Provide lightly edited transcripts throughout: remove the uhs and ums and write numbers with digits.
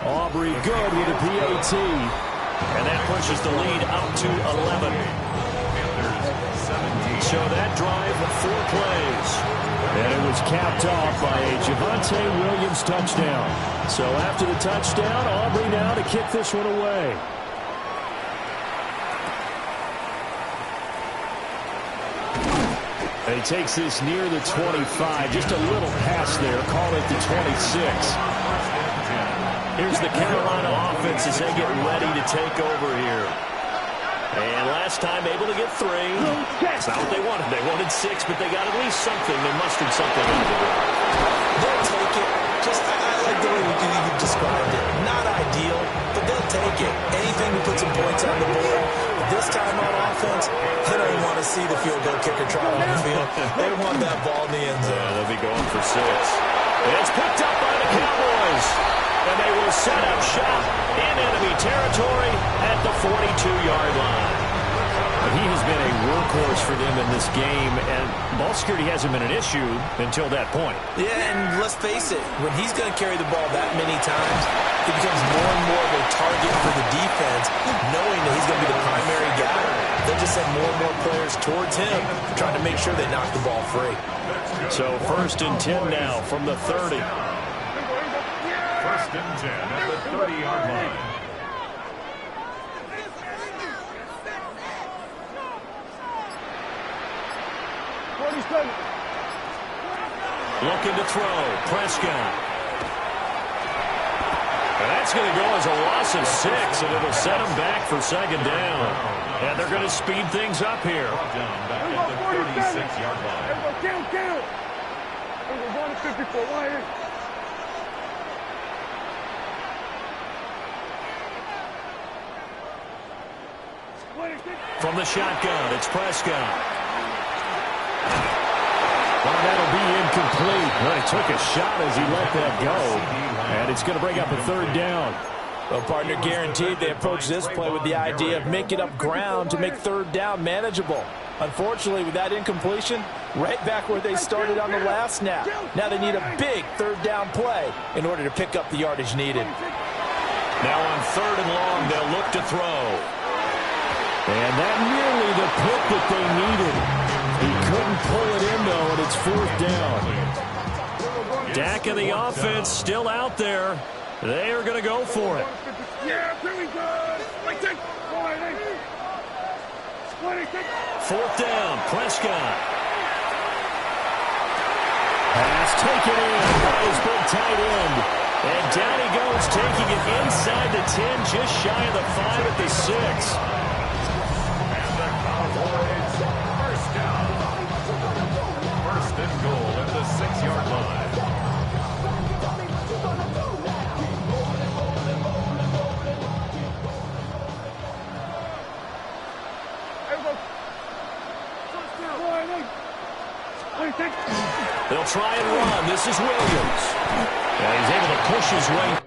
Aubrey good with a PAT. And that pushes the lead up to 11. So that drive, 4 plays. And it was capped off by a Javonte Williams touchdown. So after the touchdown, Aubrey now to kick this one away. He takes this near the 25. Just a little pass there. Call it the 26. Here's the Carolina offense as they get ready to take over here. And last time able to get 3. That's not what they wanted. They wanted 6, but they got at least something. They mustered something out of it. They'll take it. I like the way you described it. Not ideal, but they'll take it. Anything to put some points on the board. This time on offense, they don't even want to see the field goal kicker try on the field. They want that ball in the end zone. Yeah, they'll be going for 6. And it's picked up by the Cowboys. And they will set up shop in enemy territory at the 42-yard line. He has been a workhorse for them in this game, and ball security hasn't been an issue until that point. Yeah, and let's face it, when he's going to carry the ball that many times, he becomes more and more of a target for the defense, knowing that he's going to be the primary guy. They'll just send more and more players towards him, trying to make sure they knock the ball free. So 1st and 10 now from the 30. 1st and 10 at the 30-yard line. Looking to throw. Prescott. And that's going to go as a loss of 6, and it'll set them back for 2nd down. And they're going to speed things up here. Down back at the 36-yard line. From the shotgun, it's Prescott. Well, that'll be incomplete. Well, he took a shot as he let that go. And it's going to bring up a 3rd down. Well, partner, guaranteed they approach this play with the idea of making up ground to make 3rd down manageable. Unfortunately, with that incompletion, right back where they started on the last snap. Now they need a big 3rd down play in order to pick up the yardage needed. Now on 3rd and long, they'll look to throw. And that nearly the pick that they needed. He couldn't pull it in, though, and it's 4th down. Dak and the offense still out there. They are going to go for it. Yeah, pretty good. 4th down, Prescott. Pass taken in by his big tight end. And down he goes, taking it inside the 10, just shy of the 5 at the 6. And the Cowboys, 1st down. 1st and goal at the 6-yard line. They'll try and run. This is Williams. And he's able to push his way.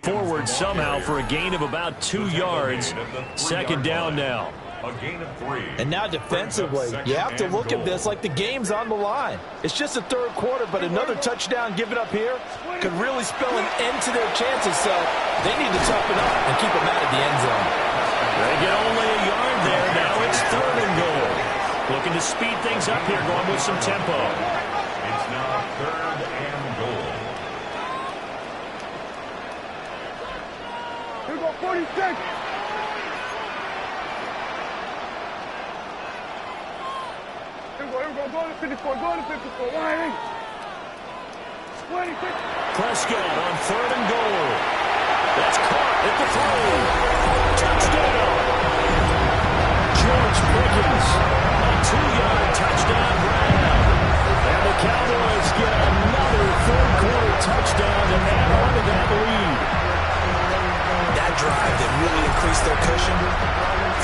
Forward somehow for a gain of about 2 yards. 2nd down now. A gain of 3. And now defensively, you have to look at this like the game's on the line. It's just the third quarter, but another touchdown given up here could really spell an end to their chances. So they need to toughen up and keep them out of the end zone. They get only a yard there. Now it's 3rd and goal. Looking to speed things up here, going with some tempo. It's now 3rd and goal. Here we go, 46. Go to 54, go to 54, wide 26. Prescott on 3rd and goal. That's caught at the throw. Touchdown. George Pickens, a 2-yard touchdown grab. And the Cowboys get another third-quarter touchdown to add on to that lead. That drive that really increased their cushion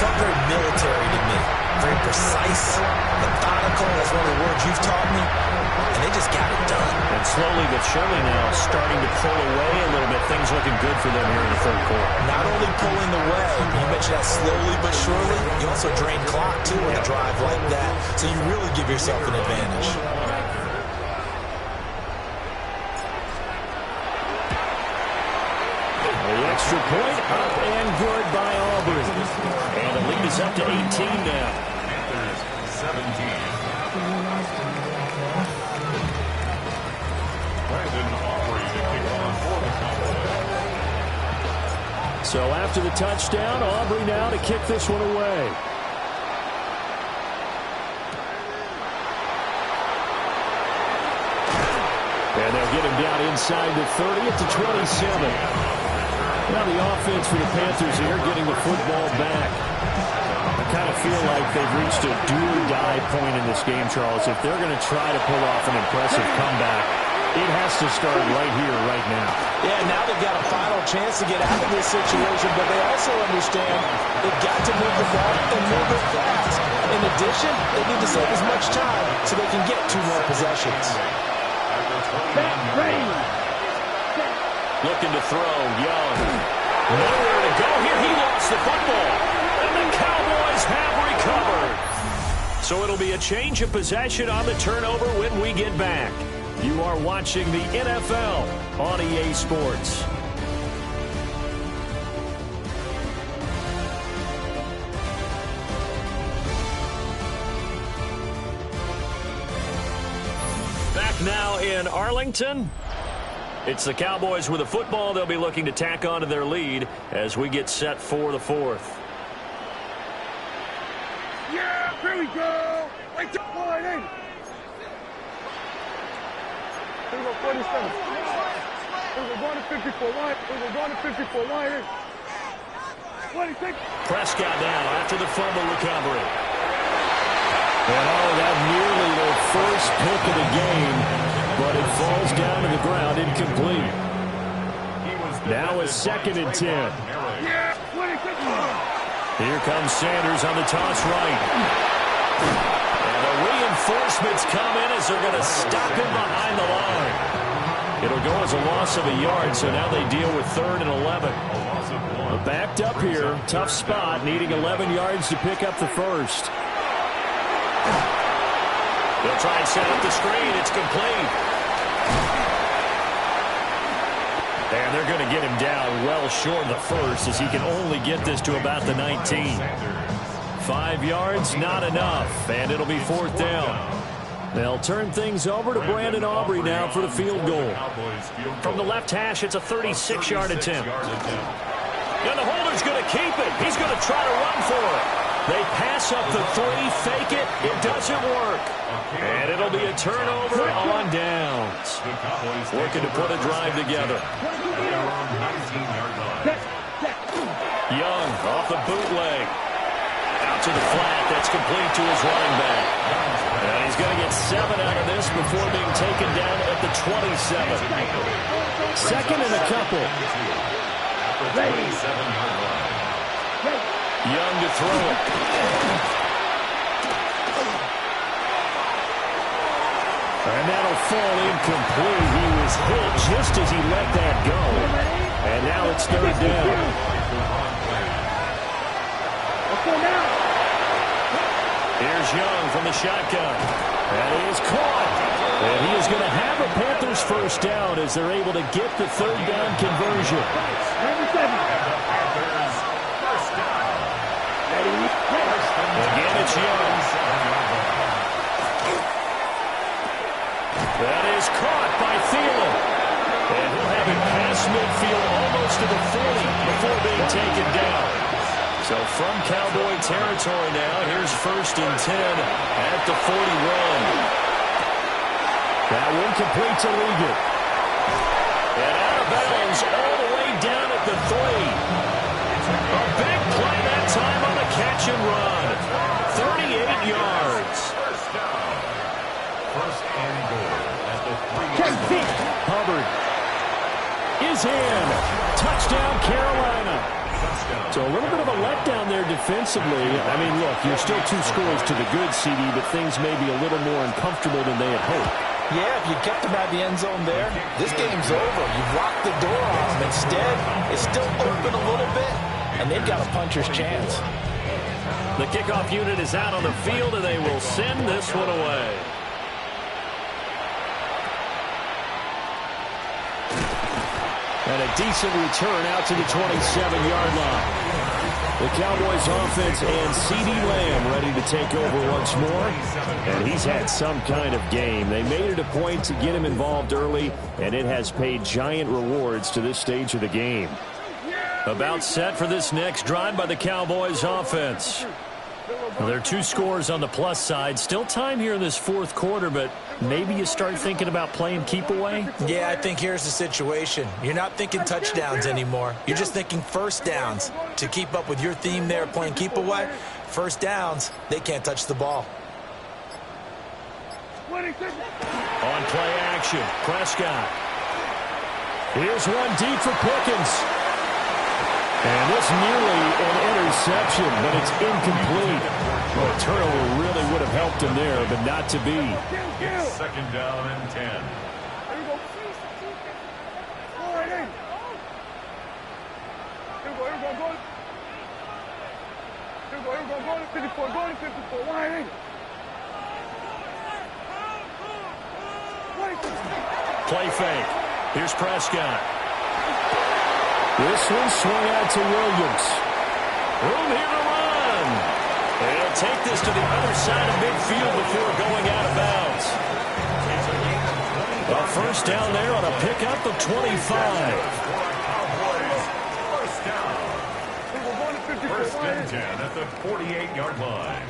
felt very military to me. Very precise, methodical. That's one of the words you've taught me. And they just got it done. And slowly but surely now starting to pull away a little bit. Things looking good for them here in the third quarter. Not only pulling away, you mentioned that slowly but surely, you also drain clock too in a drive like that. So you really give yourself an advantage. The extra point up and good by Auburn. And the lead is up to 18 now. Panthers 17. Brandon Aubrey to kick off for the Cowboys. So after the touchdown, Aubrey now to kick this one away. And they'll get him down inside the 30 at the 27. Now the offense for the Panthers here getting the football back. I kind of feel like they've reached a do-or-die point in this game, Charles. If they're going to try to pull off an impressive comeback, it has to start right here, right now. Yeah, now they've got a final chance to get out of this situation, but they also understand they've got to move the ball and move it fast. In addition, they need to save as much time so they can get 2 more possessions. Looking to throw, Young. Nowhere to go here. He lost the football. And the Cowboys have recovered. So it'll be a change of possession on the turnover when we get back. You are watching the NFL on EA Sports. Back now in Arlington. It's the Cowboys with the football. They'll be looking to tack on to their lead as we get set for the 4th. Yeah, here we go. Right to wide 8. Here we go, 47. Here we go, going to 54 wide. Here we go, going to 54 wide 8. 26. Prescott down after the fumble recovery. And that nearly their first pick of the game, but it falls down to the ground incomplete. Now a 2nd and 10. Yeah, 26. Here comes Sanders on the toss right. And the reinforcements come in as they're going to stop him behind the line. It'll go as a loss of a yard, so now they deal with 3rd and 11. Backed up here, tough spot, needing 11 yards to pick up the first. They'll try and set up the screen. It's complete. And they're going to get him down well short of the first as he can only get this to about the 19. 5 yards, not enough. And it'll be 4th down. They'll turn things over to Brandon Aubrey now for the field goal. From the left hash, it's a 36-yard attempt. And the holder's going to keep it. He's going to try to run for it. They pass up the 3, fake it. It doesn't work. And it'll be a turnover on downs. Looking to put a drive together. Young off the bootleg. Out to the flat. That's complete to his running back. And he's going to get 7 out of this before being taken down at the 27. 2nd and a couple. Young to throw it. And that'll fall incomplete. He was hit just as he let that go. And now it's 3rd down. Let's go now. Here's Young from the shotgun. That is caught. And he is going to have a Panthers first down as they're able to get the third down conversion. Again, it's Young. That is caught by Thielen. And he'll have it past midfield almost to the 40 before being taken down. So from Cowboy territory now, here's 1st and 10 at the 41. That one complete to Ligon. And out of bounds all the way down at the 3. A big play that time on the catch and run. 38 yards. First and goal at the 3. Hubbard is in. Touchdown, Carolina. So a little bit of a letdown there defensively. I mean, look, you're still 2 scores to the good, CD, but things may be a little more uncomfortable than they had hoped. Yeah, if you kept them out of the end zone there, this game's over. You've locked the door on them. Instead, it's still open a little bit, and they've got a puncher's chance. The kickoff unit is out on the field, and they will send this one away. And a decent return out to the 27-yard line. The Cowboys offense and CeeDee Lamb ready to take over once more. And he's had some kind of game. They made it a point to get him involved early, and it has paid giant rewards to this stage of the game. About set for this next drive by the Cowboys offense. Well, there are 2 scores on the plus side. Still time here in this 4th quarter, but maybe you start thinking about playing keep away? Yeah, I think here's the situation. You're not thinking touchdowns anymore. You're just thinking first downs. To keep up with your theme there, playing keep away, first downs, they can't touch the ball. On play action, Prescott. Here's one deep for Pickens. And this nearly an interception, but it's incomplete. Well, a turnover really would have helped him there, but not to be. It's 2nd down and 10. Play fake. Here's Prescott. This one swung out to Williams. Room here to run. They'll take this to the other side of midfield before going out of bounds. A first down there on a pickup of 25. First and 10 at the 48-yard line.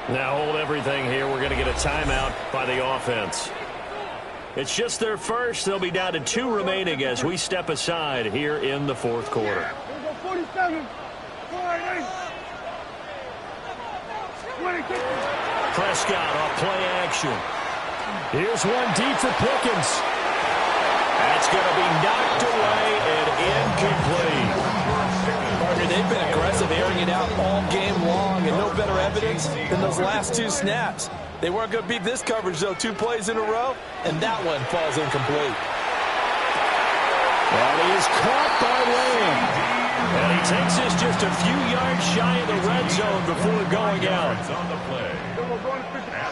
Now hold everything here. We're going to get a timeout by the offense. It's just their first. They'll be down to 2 remaining as we step aside here in the 4th quarter. Prescott off play action. Here's one deep for Pickens. That's going to be knocked away and incomplete. Partner, they've been aggressive, airing it out all game long, and no better evidence than those last 2 snaps. They weren't going to beat this coverage, though, 2 plays in a row, and that one falls incomplete. Well, he is caught by Lamb. And he takes this just a few yards shy of the red zone before going out. On the play. And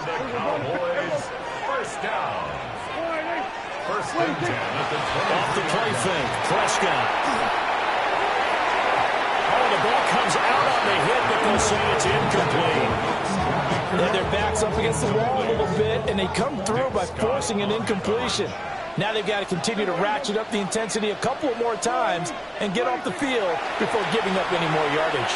the Cowboys first down. First and 10 at the 20. Off the play fake, Prescott. Oh, the ball comes out on the hit, but they'll say it's incomplete. And their back's up against the wall a little bit, and they come through by forcing an incompletion. Now they've got to continue to ratchet up the intensity a couple more times and get off the field before giving up any more yardage.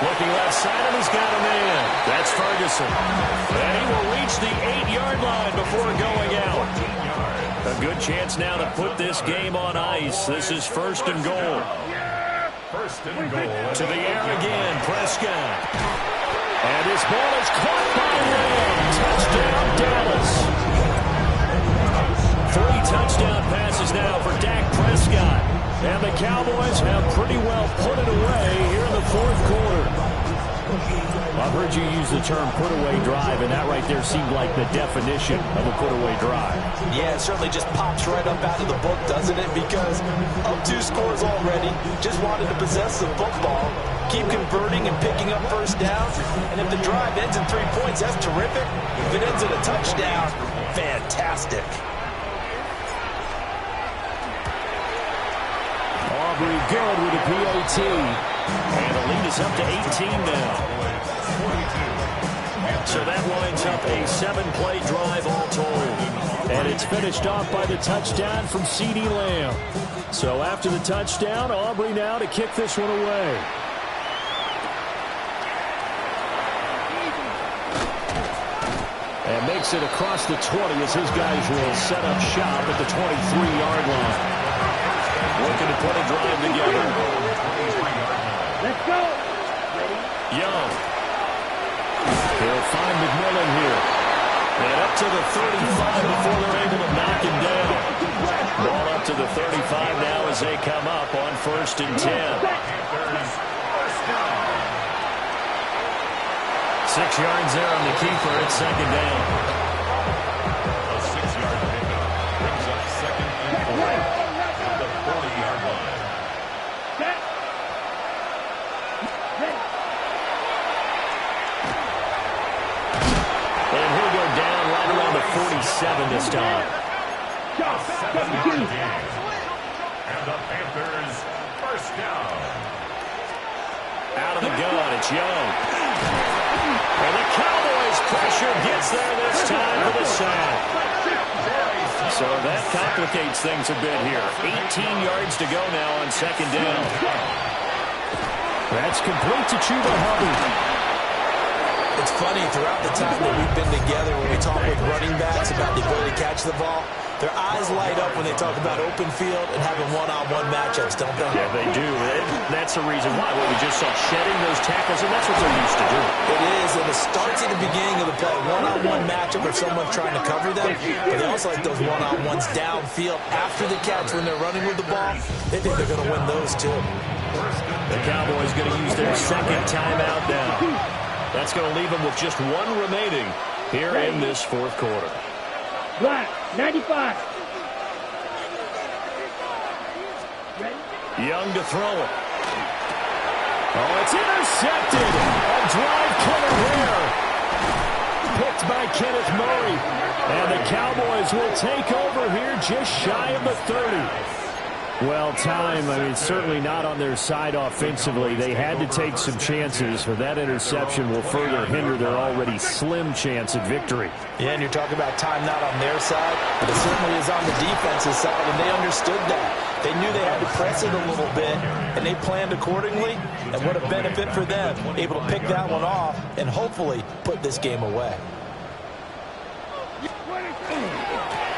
Looking left side, and he's got a man. That's Ferguson. And he will reach the 8-yard line before going out. A good chance now to put this game on ice. This is 1st and goal. First and goal. To the air again, Prescott. And this ball is caught by Lamb. Touchdown, Dallas. 3 touchdown passes now for Dak Prescott. And the Cowboys have pretty well put it away here in the 4th quarter. I've heard you use the term put-away drive, and that right there seemed like the definition of a put-away drive. Yeah, it certainly just pops right up out of the book, doesn't it? Because up 2 scores already, just wanted to possess the football, keep converting and picking up first downs, and if the drive ends in 3 points, that's terrific. If it ends in a touchdown, fantastic. Aubrey good with a PAT. And the lead is up to 18 now. So that winds up a 7-play drive all told. And it's finished off by the touchdown from CeeDee Lamb. So after the touchdown, Aubrey now to kick this one away. And makes it across the 20 as his guys will set up shop at the 23-yard line. Looking to put a drive together. Let's go. Young. He'll find McMillan here. And up to the 35 before they're able to knock him down. Ball up to the 35 now as they come up on 1st and 10. 6 yards there on the keeper at 2nd down. A 6-yard pickup brings up 2nd and 4 at the 40-yard line. And he'll go down right around the 47 this time. 7-yard gain. And the Panthers first down. Out of the gun, it's Young. And the Cowboys pressure gets there this time for the sack. So that complicates things a bit here. 18 yards to go now on 2nd down. That's complete to Chuba Hubbard. It's funny, throughout the time that we've been together, when we talk with running backs about the ability to catch the ball, their eyes light up when they talk about open field and having one-on-one matchups, don't they? Yeah, they do. That's the reason why. Well, we just saw shedding those tackles, and that's what they're used to doing. It is, and it starts at the beginning of the play. One-on-one matchup if someone's trying to cover them, but they also like those one-on-ones downfield after the catch when they're running with the ball. They think they're going to win those, too. The Cowboys going to use their 2nd timeout now. That's going to leave them with just 1 remaining here in this 4th quarter. Black, 95. Young to throw it. Oh, it's intercepted. A drive coming here. Picked by Kenneth Murray. And the Cowboys will take over here just shy of the 30. Well, time, I mean, certainly not on their side offensively. They had to take some chances, but that interception will further hinder their already slim chance at victory. Yeah, and you're talking about time not on their side, but it certainly is on the defense's side, and they understood that. They knew they had to press it a little bit, and they planned accordingly, and what a benefit for them, able to pick that one off and hopefully put this game away.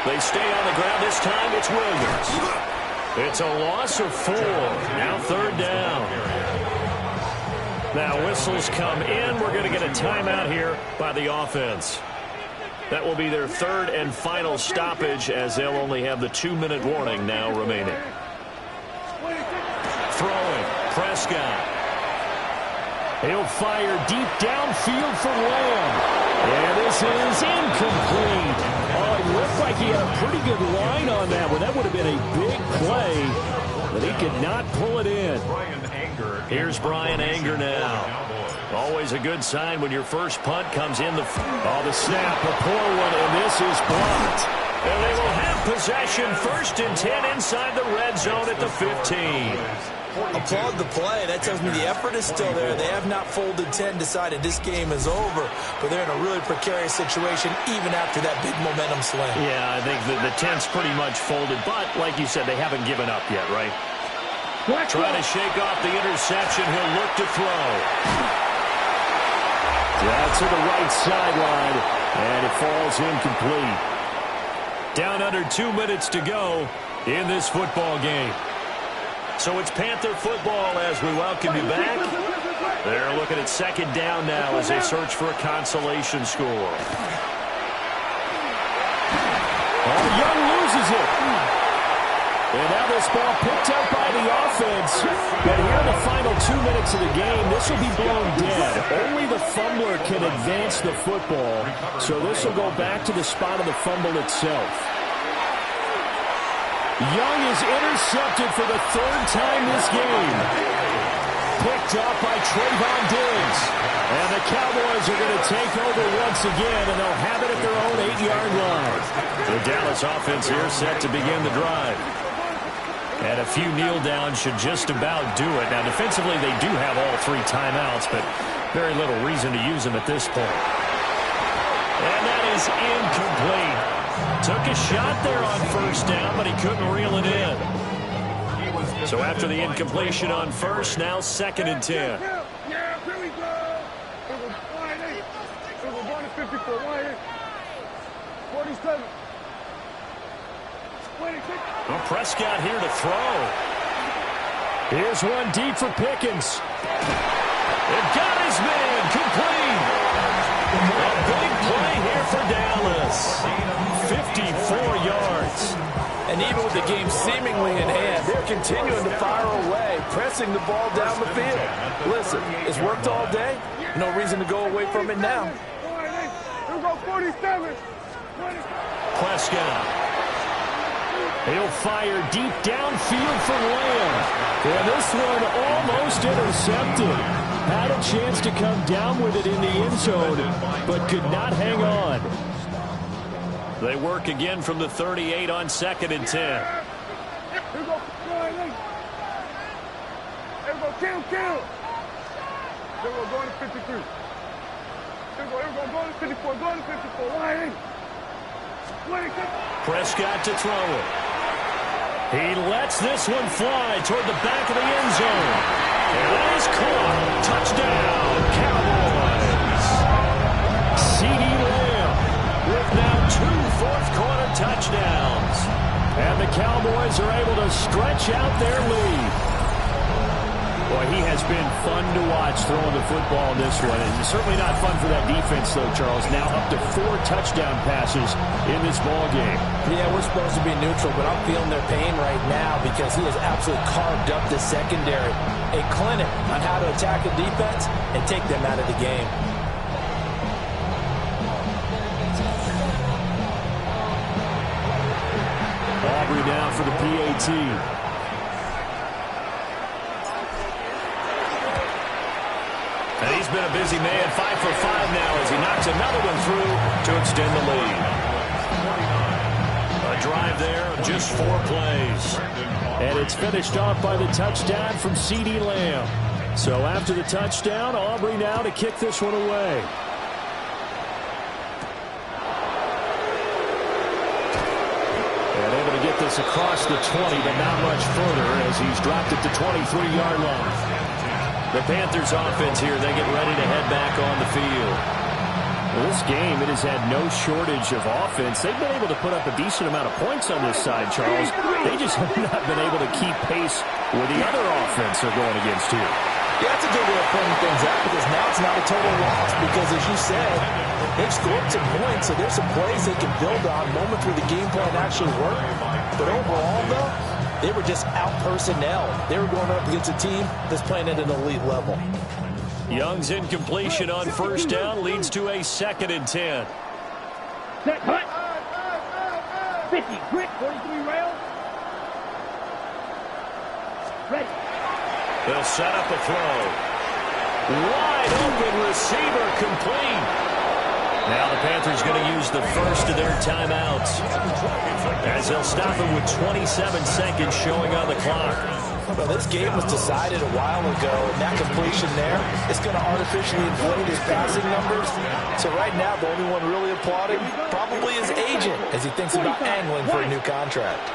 They stay on the ground this time. It's Williams. It's a loss of 4. Now 3rd down. Now whistles come in. We're going to get a timeout here by the offense. That will be their 3rd and final stoppage as they'll only have the 2-minute warning now remaining. Throwing. Prescott. He'll fire deep downfield for Lamb. And this is incomplete. Oh, it looked like he had a pretty good line on that one. That would have been a big play, but he could not pull it in. Here's Brian Anger now. Always a good sign when your first punt comes in. The snap, a poor one, and this is blocked. And they will have possession 1st and 10 inside the red zone at the 15. Applaud the play. That tells me the effort is still there. They have not folded 10, decided this game is over, but they're in a really precarious situation even after that big momentum swing. Yeah, I think the 10's pretty much folded, but like you said, they haven't given up yet, right? Trying to shake off the interception. He'll look to throw. Down to the right sideline, and it falls incomplete. Down under 2 minutes to go in this football game. So it's Panther football as we welcome you back. They're looking at 2nd down now as they search for a consolation score. Young loses it. And now this ball picked up by the offense. And here in the final 2 minutes minutes of the game, this will be blown dead. Only the fumbler can advance the football, so this will go back to the spot of the fumble itself. Young is intercepted for the third time this game. Picked up by Trayvon Diggs. And the Cowboys are going to take over once again, and they'll have it at their own 8-yard line. The Dallas offense here set to begin the drive. And a few kneel downs should just about do it. Now, defensively, they do have all 3 timeouts, but very little reason to use them at this point. And that is incomplete. Took a shot there on first down, but he couldn't reel it in. So after the incompletion on first, now 2nd and 10. Yeah, here we go. It was wide 8. It was going to 54, wide 8. 47. 26. Well, Prescott here to throw. Here's one deep for Pickens. They've got his man complete. A big play here for Dallas. 54 yards. And even with the game seemingly in hand, they're continuing to fire away, pressing the ball down the field. Listen, it's worked all day. No reason to go away from it now. Here we go, 47. Prescott. He'll fire deep downfield for Lamb. And this one almost intercepted. Had a chance to come down with it in the end zone, but could not hang on. They work again from the 38 on 2nd and 10. Here we go, wide 8. Here we go, kill. Here we go, going to 53. Here we go, going to 54, wide 8. 26. Prescott to throw it. He lets this one fly toward the back of the end zone. And that is caught. Touchdown, Cowboys. CeeDee Lamb With now 2 fourth-quarter touchdowns. and the Cowboys are able to stretch out their lead. Boy, he has been fun to watch throwing the football in this one. And certainly not fun for that defense, though, Charles. Now up to 4 touchdown passes in this ball game. Yeah, we're supposed to be neutral, but I'm feeling their pain right now because he has absolutely carved up the secondary. A clinic on how to attack a defense and take them out of the game. Aubrey now for the PAT. And he's been a busy man, 5 for 5 now as he knocks another one through to extend the lead. A drive there of just 4 plays. And it's finished off by the touchdown from CeeDee Lamb. So after the touchdown, Aubrey now to kick this one away. And able to get this across the 20, but not much further as he's dropped it to 23-yard line. The Panthers offense here, they get ready to head back on the field. Well, this game, it has had no shortage of offense. They've been able to put up a decent amount of points on this side, Charles. They just have not been able to keep pace with the other offense they're going against here. Yeah, that's a good way of pointing things out because now it's not a total loss because, as you said, they've scored some points, so there's some plays they can build on, moments where the game plan actually worked. But overall, though, they were just out-personnel. They were going up against a team that's playing at an elite level. Young's incompletion on first down leads to a 2nd and 10. Set, cut. 50, grit, 43 rail. Ready. They'll set up a throw. Wide open receiver complete. Now the Panthers going to use the first of their timeouts as they'll stop him with 27 seconds showing on the clock. Well, this game was decided a while ago, and that completion there is going to artificially inflate his passing numbers. So right now, the only one really applauding probably his agent as he thinks about angling for a new contract.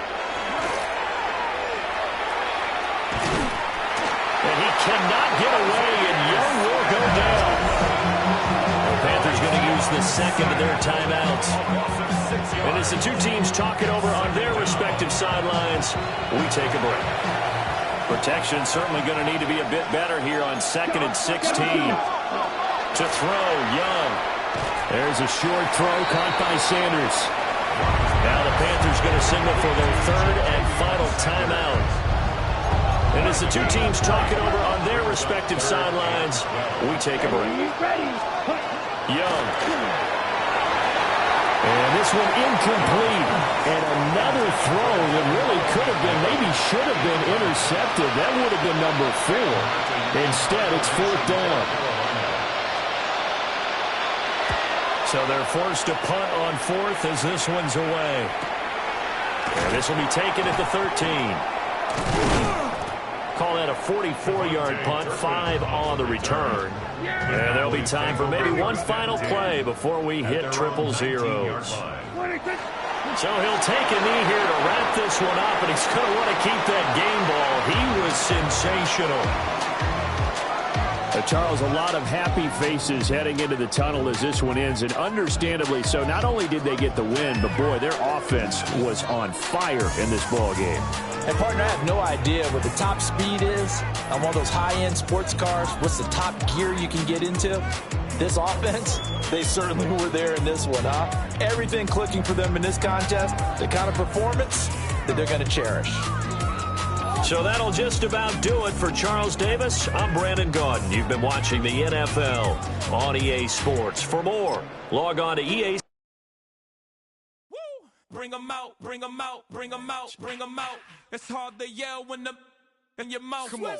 And he cannot get away, and Young will go down. The Panthers going to use the second of their timeouts. And as the two teams talk it over on their respective sidelines, we take a break. Protection certainly going to need to be a bit better here on 2nd and 16. To throw, Young. There's a short throw caught by Sanders. Now the Panthers going to signal for their 3rd and final timeout. And as the two teams talk it over on their respective sidelines, we take a break. Young. And this one incomplete. And another throw that really could have been, maybe should have been intercepted. That would have been number 4. Instead, it's 4th down. So they're forced to punt on 4th as this one's away. And this will be taken at the 13. Call that a 44-yard punt, 5 on the return. And there'll be time for maybe one final play before we hit triple zeros. So he'll take a knee here to wrap this one up, and he's going to want to keep that game ball. He was sensational. Charles, a lot of happy faces heading into the tunnel as this one ends, and understandably so. Not only did they get the win, but boy, their offense was on fire in this ball game. And partner, I have no idea what the top speed is on one of those high-end sports cars. What's the top gear you can get into? This offense, they certainly were there in this one, huh? Everything clicking for them in this contest, the kind of performance that they're going to cherish. So that'll just about do it for Charles Davis. I'm Brandon Gaudin. You've been watching the NFL on EA Sports. For more, log on to EA. Bring 'em out, bring 'em out, bring 'em out, bring 'em out. It's hard to yell when the in your mouth. Come on.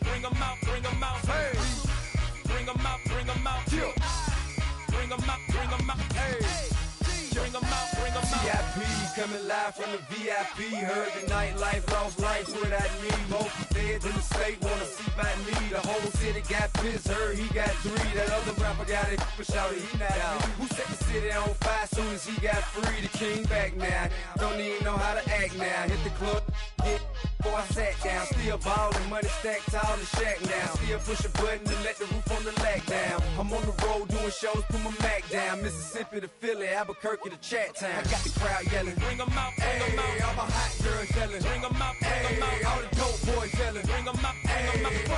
Bring 'em out, bring 'em out. Hey. Bring 'em out, bring 'em out. Yeah. Bring 'em out, bring 'em out. Hey. Bring 'em out, bring 'em out. VIP coming live from the VIP. Heard the nightlife, lost life without me. Most feds in the state wanna see by me. The whole city got pissed, heard he got 3. That other rapper got it, but shouted he not out. Who set the city on fire soon as he got free? The king back now, don't even know how to act now. Hit the club, get before I sat down. Still ballin', money stacked tall in the shack now. Still push a button to let the roof on the lag down. I'm on the road doing shows, put my Mac down. Mississippi to Philly, Albuquerque to Chat Town. I got the crowd yelling, bring 'em out, bring 'em out. All my hot girls yelling, bring 'em out, bring 'em out. All the dope boys yelling, bring 'em out, bring 'em out.